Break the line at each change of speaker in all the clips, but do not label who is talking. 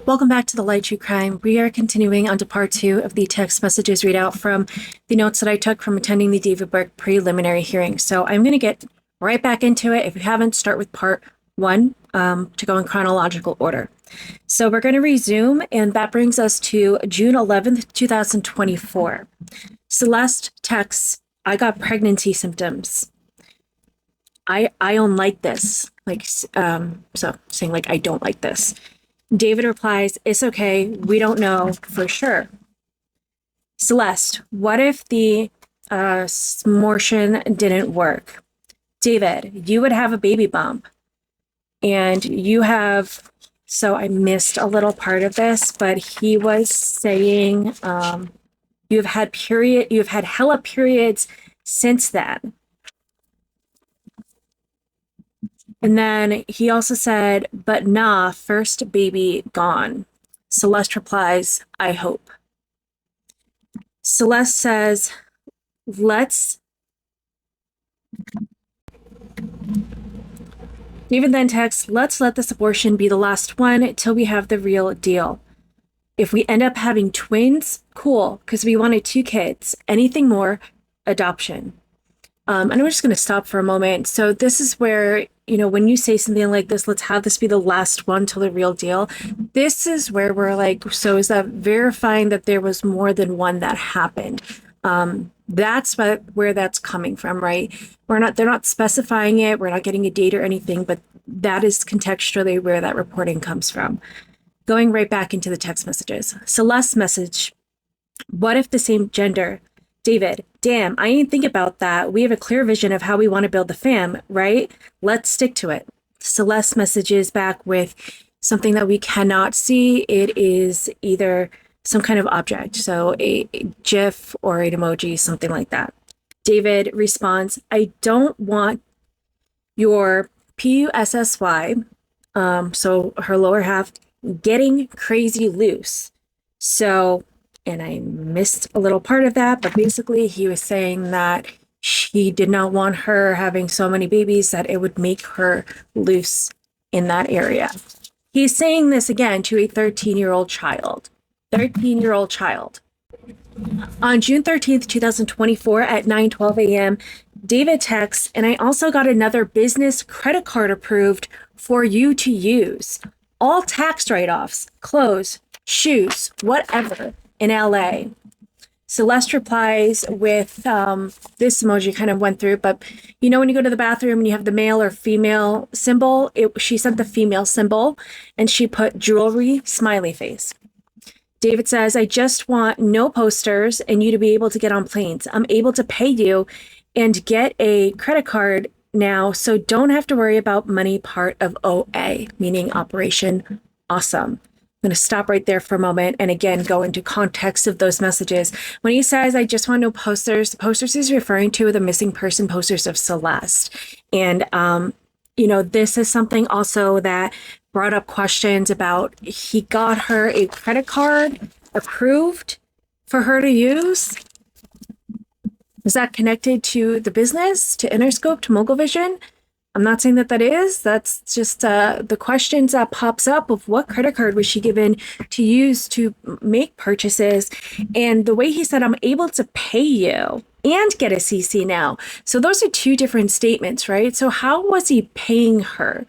Welcome back to the Light True Crime. We are continuing on to part two of the text messages readout from the notes that I took from attending the David Burke preliminary hearing. So I'm going to get right back into it. If you haven't, start with part one to go in chronological order. So we're going to resume, and that brings us to June 11th, 2024. Celeste texts, I got pregnancy symptoms. I don't like this. So saying like, I don't like this. David replies, it's okay. We don't know for sure. Celeste, what if the smortion didn't work? David, you would have a baby bump. And you have, so I missed a little part of this, but he was saying you've had hella periods since then. And then he also said, but nah, first baby gone. Celeste replies, I hope. Celeste says, David then texts, let's let this abortion be the last one till we have the real deal. If we end up having twins, cool, because we wanted 2 kids. Anything more, adoption. And I'm just going to stop for a moment. So this is where, when you say something like this, let's have this be the last one till the real deal. This is where we're like, so is that verifying that there was more than one that happened? That's where that's coming from, right? They're not specifying it. We're not getting a date or anything, but that is contextually where that reporting comes from. Going right back into the text messages. Celeste's message, what if the same gender? David, damn, I ain't think about that. We have a clear vision of how we want to build the fam, right? Let's stick to it. Celeste messages back with something that we cannot see. It is either some kind of object, so a GIF or an emoji, something like that. David responds, I don't want your PUSSY, so her lower half, getting crazy loose. So, and I missed a little part of that, but basically he was saying that he did not want her having so many babies that it would make her loose in that area. He's saying this again to a 13-year-old child. 13-year-old child. On June 13th, 2024 at 9:12 a.m., David texts, and I also got another business credit card approved for you to use. All tax write-offs, clothes, shoes, whatever, in LA. Celeste replies with this emoji kind of went through, but when you go to the bathroom and you have the male or female symbol, she sent the female symbol and she put jewelry, smiley face. David says, I just want no posters and you to be able to get on planes. I'm able to pay you and get a credit card now, so don't have to worry about money part of OA, meaning Operation Awesome. I'm going to stop right there for a moment and again go into context of those messages. When he says, I just want no posters, the posters is referring to the missing person posters of Celeste. And, this is something also that brought up questions about he got her a credit card approved for her to use. Is that connected to the business, to Interscope, to Mogul Vision? I'm not saying that that is. That's just the questions that pops up of what credit card was she given to use to make purchases. And the way he said, I'm able to pay you and get a CC now. So those are 2 different statements, right? So how was he paying her?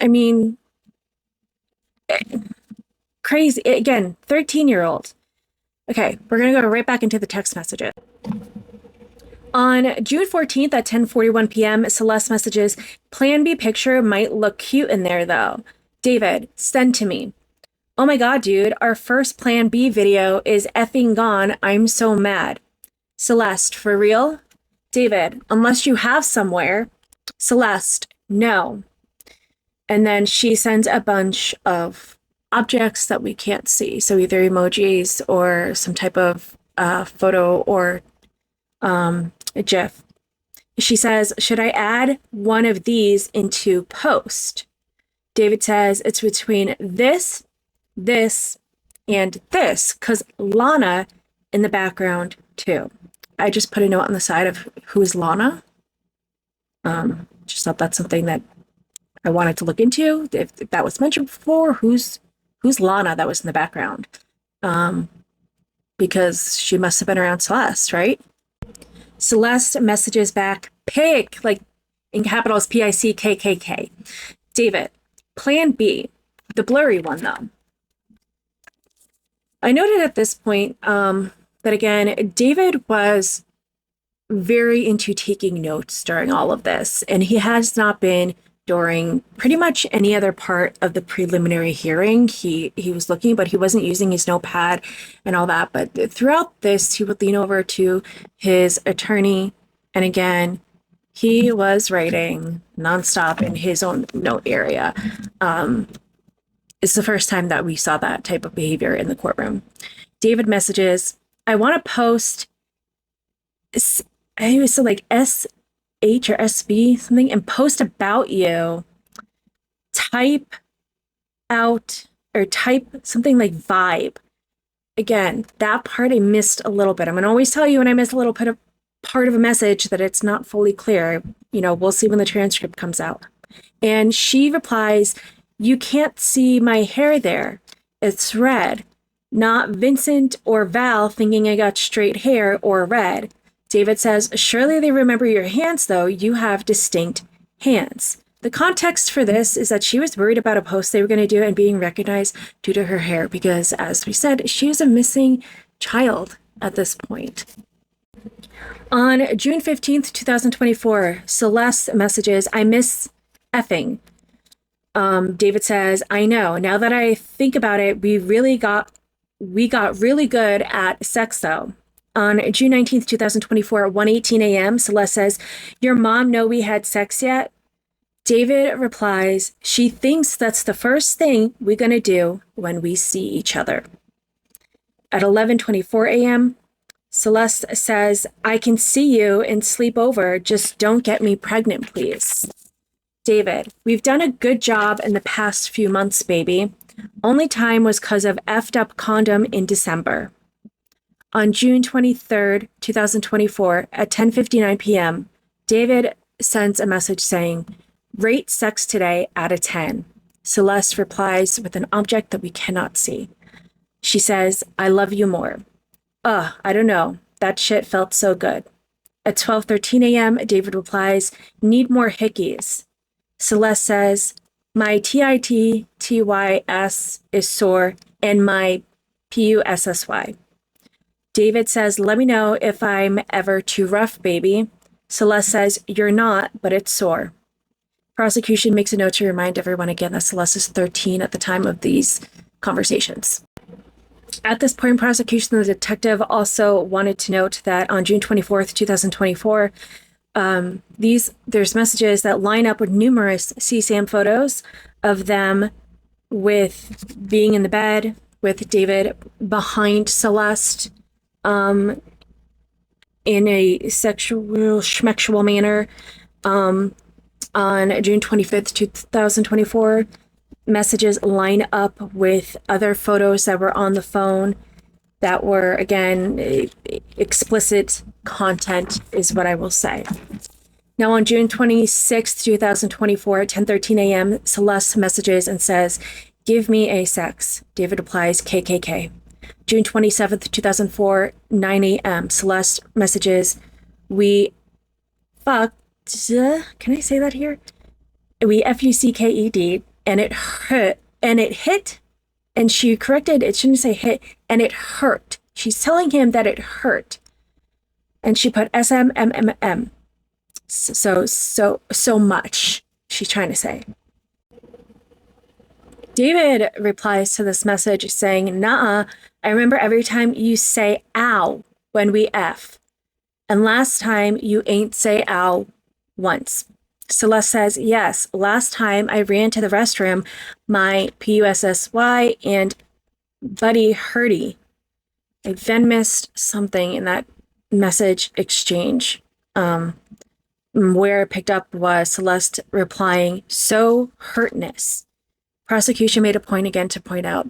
I mean, crazy. Again, 13-year-old. Okay, we're going to go right back into the text messages. On June 14th at 10:41 p.m., Celeste messages, Plan B picture might look cute in there, though. David, send to me. Oh my god, dude, our first Plan B video is effing gone. I'm so mad. Celeste, for real? David, unless you have somewhere. Celeste, no. And then she sends a bunch of objects that we can't see. So either emojis or some type of photo or a GIF. She says, should I add one of these into post? David says it's between this, and this, because Lana in the background too. I just put a note on the side of who's Lana. Just thought that's something that I wanted to look into if that was mentioned before. Who's Lana that was in the background? Because she must have been around Celeste, right? Celeste messages back, pick, like in capitals, PICKKK. David, plan B, the blurry one though. I noted at this point that again, David was very into taking notes during all of this, and he has not been during pretty much any other part of the preliminary hearing. He was looking, but he wasn't using his notepad and all that. But throughout this, he would lean over to his attorney, and again, he was writing nonstop in his own note area. It's the first time that we saw that type of behavior in the courtroom. David messages, I want to post, I was so like SH or SB something, and post about you. Type out or type something like vibe. Again, that part I missed a little bit. I'm going to always tell you when I miss a little bit of part of a message that it's not fully clear. You know, we'll see when the transcript comes out. And she replies, you can't see my hair there. It's red. Not Vincent or Val thinking I got straight hair or red. David says, surely they remember your hands, though. You have distinct hands. The context for this is that she was worried about a post they were going to do and being recognized due to her hair because, as we said, she is a missing child at this point. On June 15th, 2024, Celeste messages, I miss effing. David says, I know. Now that I think about it, we got really good at sex, though. On June 19th, 2024, at 1:18 a.m., Celeste says, your mom know we had sex yet? David replies, she thinks that's the first thing we're going to do when we see each other. At 11:24 a.m., Celeste says, I can see you and sleep over. Just don't get me pregnant, please. David, we've done a good job in the past few months, baby. Only time was because of effed up condom in December. On June 23rd, 2024, at 10:59 p.m., David sends a message saying, rate sex today out of 10. Celeste replies with an object that we cannot see. She says, I love you more. I don't know. That shit felt so good. At 12:13 a.m., David replies, need more hickeys. Celeste says, my TITTYS is sore and my PUSSY. David says, let me know if I'm ever too rough, baby. Celeste says, you're not, but it's sore. Prosecution makes a note to remind everyone again that Celeste is 13 at the time of these conversations. At this point in prosecution, the detective also wanted to note that on June 24th, 2024, there's messages that line up with numerous CSAM photos of them with being in the bed with David behind Celeste in a schmexual manner. On June 25th, 2024, messages line up with other photos that were on the phone that were, again, explicit content is what I will say. Now, on June 26th, 2024, at 10:13 a.m., Celeste messages and says, give me a sex. David replies, KKK. June 27th, 2004, 9 a.m., Celeste messages, we fucked, can I say that here? We FUCKED, and it hurt, and it hit, and she corrected, it shouldn't say hit, and it hurt. She's telling him that it hurt. And she put SMMMM. So much, she's trying to say. David replies to this message saying, nah, I remember every time you say ow when we F. And last time you ain't say ow once. Celeste says, yes, last time I ran to the restroom, my PUSSY and buddy Hurdy. I then missed something in that message exchange. Where it picked up was Celeste replying, so hurtness. Prosecution made a point again to point out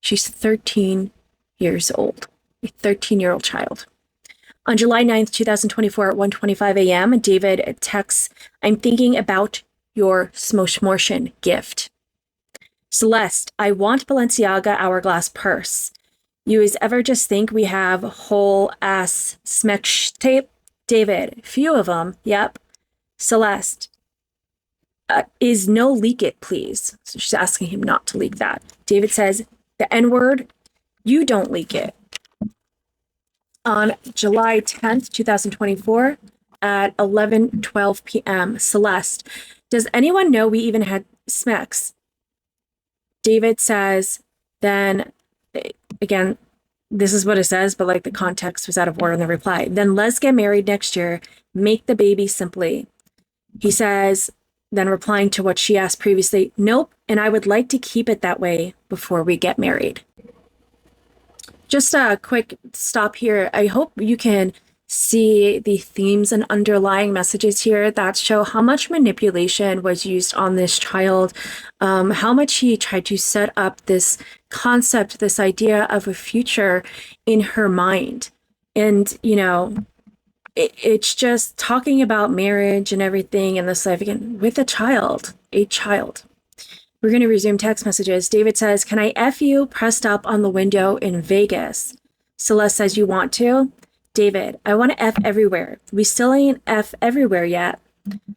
she's 13 years old, a 13-year-old child. On July 9th, 2024 at 1:25 a.m., David texts, I'm thinking about your Smoshmortian gift. Celeste, I want Balenciaga hourglass purse. You is ever just think we have whole ass smeksh tape? David, few of them, yep. Celeste, is no leak it, please. So she's asking him not to leak that. David says, the N-word, you don't leak it. On July 10th, 2024, at 11:12 p.m., Celeste, does anyone know we even had smecks? David says, then, again, this is what it says, but like the context was out of order in the reply. Then let's get married next year. Make the baby simply. He says, then replying to what she asked previously, nope, and I would like to keep it that way before we get married. Just a quick stop here. I hope you can see the themes and underlying messages here that show how much manipulation was used on this child, how much he tried to set up this concept, this idea of a future in her mind. And, you know, it's just talking about marriage and everything and this life again with a child. We're going to resume text messages. David says, can I F you pressed up on the window in Vegas? Celeste says, you want to? David, I want to F everywhere. We still ain't F everywhere yet.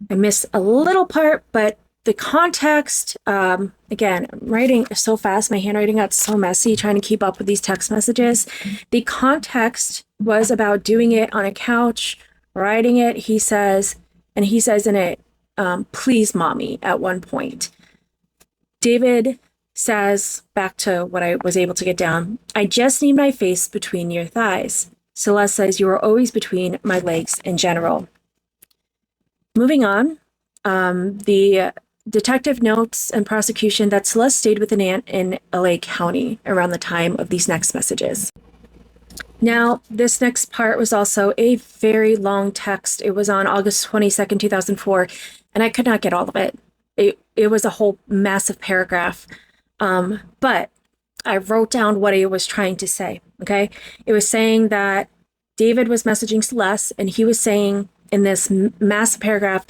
I missed a little part, but the context, again, I'm writing so fast, my handwriting got so messy trying to keep up with these text messages. The context was about doing it on a couch, writing it, he says in it, please, mommy, at one point. David says, back to what I was able to get down, I just need my face between your thighs. Celeste says, you are always between my legs in general. Moving on, the detective notes and prosecution that Celeste stayed with an aunt in LA County around the time of these next messages. Now, this next part was also a very long text. It was on August 22nd, 2004, and I could not get all of it. It was a whole massive paragraph, but I wrote down what it was trying to say, okay? It was saying that David was messaging Celeste, and he was saying in this massive paragraph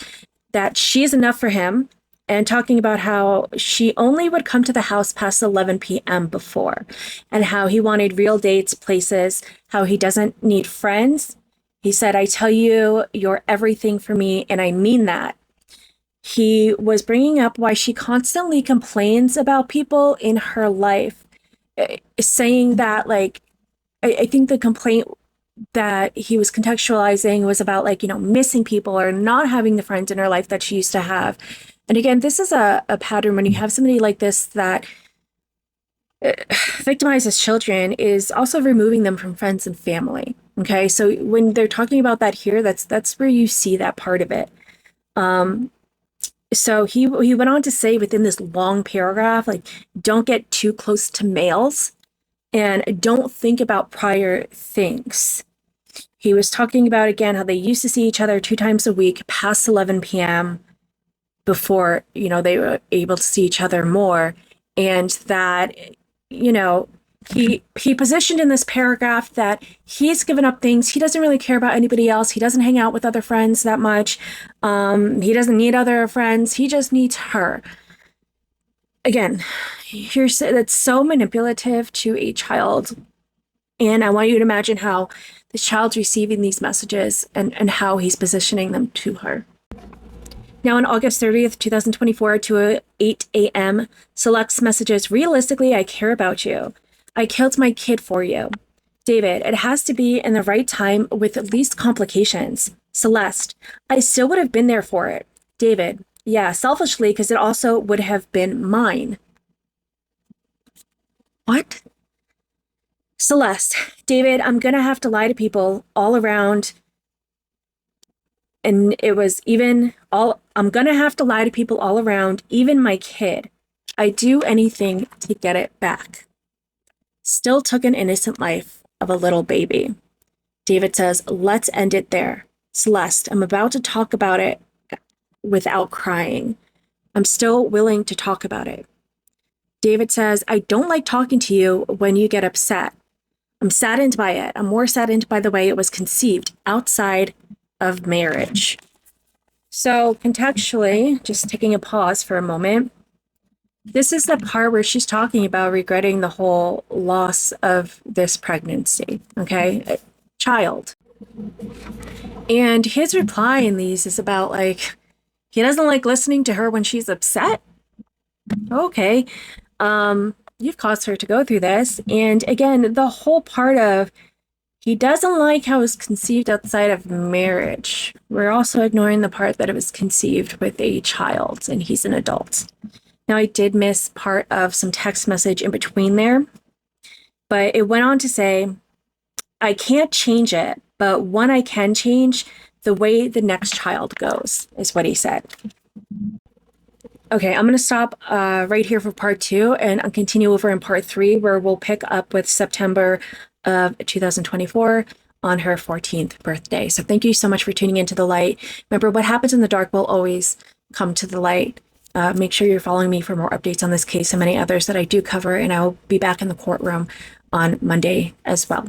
that she is enough for him, and talking about how she only would come to the house past 11 p.m. before, and how he wanted real dates, places, how he doesn't need friends. He said, I tell you, you're everything for me, and I mean that. He was bringing up why she constantly complains about people in her life, saying that, like, I think the complaint that he was contextualizing was about, like, you know, missing people or not having the friends in her life that she used to have. And again, this is a pattern when you have somebody like this that victimizes children, is also removing them from friends and family. Okay, so when they're talking about that here, that's where you see that part of it. So he went on to say within this long paragraph, like, don't get too close to males and don't think about prior things. He was talking about, again, how they used to see each other 2 times a week past 11 p.m. before, you know, they were able to see each other more. And that, you know, he positioned in this paragraph that he's given up things. He doesn't really care about anybody else. He doesn't hang out with other friends that much. He doesn't need other friends. He just needs her. Again, that's so manipulative to a child. And I want you to imagine how the child's receiving these messages and how he's positioning them to her. Now, on August 30th, 2024, to 8 a.m., Select's messages, realistically, I care about you. I killed my kid for you. David, it has to be in the right time with least complications. Celeste, I still would have been there for it. David, yeah, selfishly, because it also would have been mine. What? Celeste, David, I'm going to have to lie to people all around. And it was I'm going to have to lie to people all around, even my kid. I'd do anything to get it back. Still took an innocent life of a little baby. David says, let's end it there. Celeste, I'm about to talk about it without crying. I'm still willing to talk about it. David says, I don't like talking to you when you get upset. I'm saddened by it. I'm more saddened by the way it was conceived outside of marriage. So contextually, just taking a pause for a moment, this is the part where she's talking about regretting the whole loss of this pregnancy, okay? A child. And his reply in these is about like, he doesn't like listening to her when she's upset. Okay. You've caused her to go through this. And again, the whole part of he doesn't like how it was conceived outside of marriage. We're also ignoring the part that it was conceived with a child and he's an adult. Now, I did miss part of some text message in between there, but it went on to say, I can't change it, but one I can change, the way the next child goes, is what he said. Okay, I'm going to stop right here for part 2 and I'll continue over in part 3 where we'll pick up with September of 2024 on her 14th birthday. So thank you so much for tuning into The Light. Remember, what happens in the dark will always come to the light. Make sure you're following me for more updates on this case and many others that I do cover, and I'll be back in the courtroom on Monday as well.